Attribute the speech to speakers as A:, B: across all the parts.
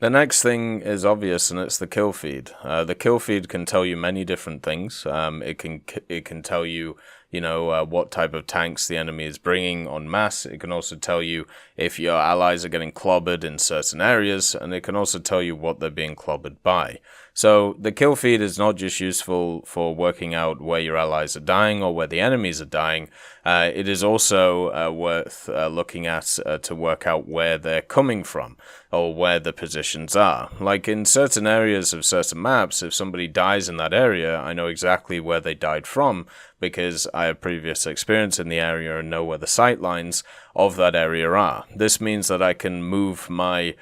A: The next thing is obvious, and it's the kill feed. The kill feed can tell you many different things. It can tell you, what type of tanks the enemy is bringing en masse. It can also tell you if your allies are getting clobbered in certain areas, and it can also tell you what they're being clobbered by. So the kill feed is not just useful for working out where your allies are dying or where the enemies are dying. It is also worth looking at to work out where they're coming from or where the positions are. Like in certain areas of certain maps, if somebody dies in that area, I know exactly where they died from because I have previous experience in the area and know where the sight lines of that area are. This means that I can move my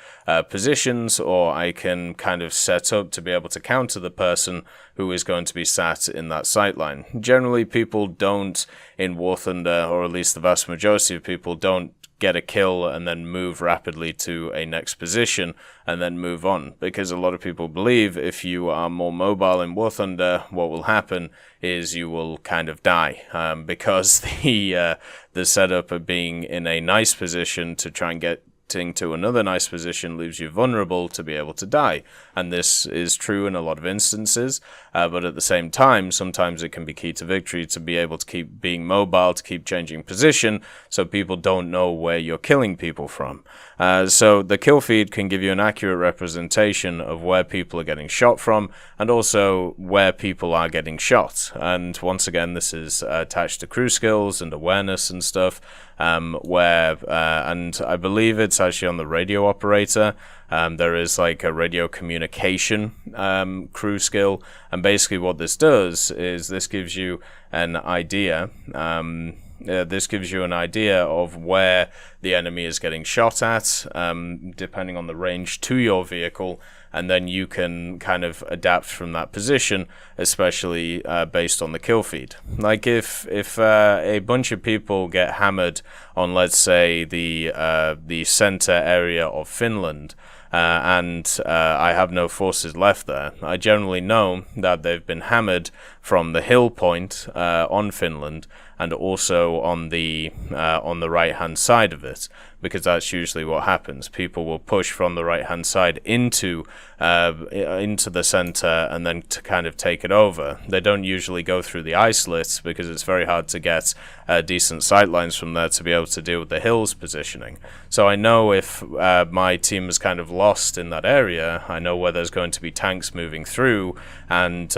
A: positions, or I can kind of set up to be able to counter the person who is going to be sat in that sight line. Generally, people don't, in War Thunder, or at least the vast majority of people, don't get a kill and then move rapidly to a next position and then move on, because a lot of people believe if you are more mobile in War Thunder, what will happen is you will kind of die, because the setup of being in a nice position to try and get to another nice position leaves you vulnerable to be able to die. And this is true in a lot of instances, but at the same time, sometimes it can be key to victory to be able to keep being mobile, to keep changing position, so people don't know where you're killing people from. So the kill feed can give you an accurate representation of where people are getting shot from, and also where people are getting shot. And once again, this is attached to crew skills and awareness and stuff, and I believe it's actually on the radio operator. There is like a radio communication crew skill, and basically what this does is this gives you an idea. This gives you an idea of where the enemy is getting shot at, depending on the range to your vehicle, and then you can kind of adapt from that position, especially based on the kill feed. Like if a bunch of people get hammered on, let's say, the center area of Finland, and I have no forces left there, I generally know that they've been hammered from the hill point on Finland, and also on the right hand side of it, because that's usually what happens. People will push from the right hand side into the center and then to kind of take it over. They don't usually go through the islets because it's very hard to get decent sight lines from there to be able to deal with the hills positioning. So I know if my team is kind of lost in that area, I know where there's going to be tanks moving through and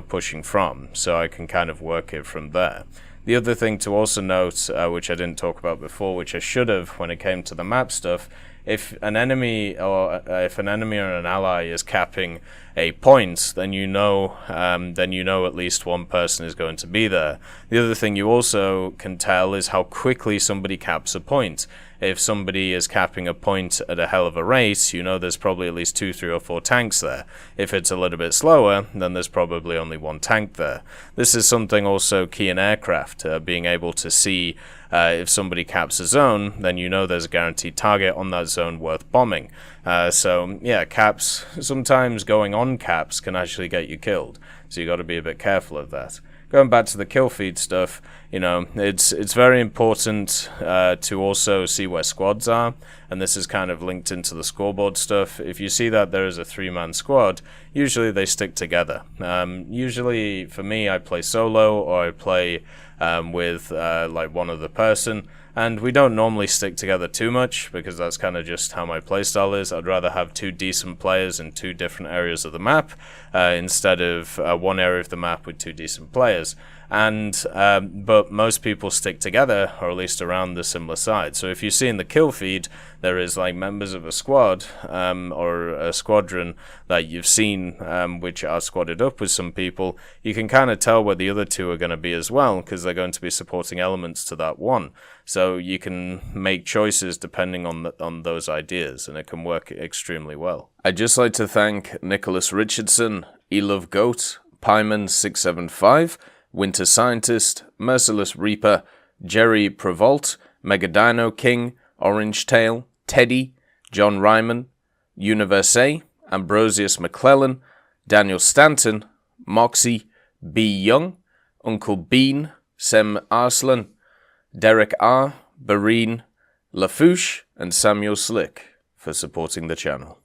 A: pushing from, so I can kind of work it from there. The other thing to also note, which I didn't talk about before, which I should have when it came to the map stuff, if an enemy or an ally is capping a point, then you know at least one person is going to be there. The other thing you also can tell is how quickly somebody caps a point. If somebody is capping a point at a hell of a rate, you know there's probably at least 2, 3, or 4 tanks there. If it's a little bit slower, then there's probably only 1 tank there. This is something also key in aircraft, being able to see if somebody caps a zone, then you know there's a guaranteed target on that zone worth bombing. So yeah, caps, sometimes going on caps can actually get you killed, so you got to be a bit careful of that. Going back to the kill feed stuff, it's very important to also see where squads are, and this is kind of linked into the scoreboard stuff. If you see that there is a 3-man squad, usually they stick together. Usually for me, I play solo, or I play with like one other person, and we don't normally stick together too much because that's kind of just how my playstyle is. I'd rather have 2 decent players in 2 different areas of the map instead of one area of the map with 2 decent players. But most people stick together, or at least around the similar side. So if you see in the kill feed, there is like members of a squad or a squadron that you've seen which are squadded up with some people, you can kind of tell where the other 2 are going to be as well, because they're going to be supporting elements to that one. So you can make choices depending on those ideas, and it can work extremely well. I'd just like to thank Nicholas Richardson, Elove Goat, Pyman675, Winter Scientist, Merciless Reaper, Jerry Prevolt, Megadino King, Orange Tail, Teddy, John Ryman, Universe, Ambrosius McClellan, Daniel Stanton, Moxie, B. Young, Uncle Bean, Sem Arslan, Derek R., Bareen, Lafouche, and Samuel Slick for supporting the channel.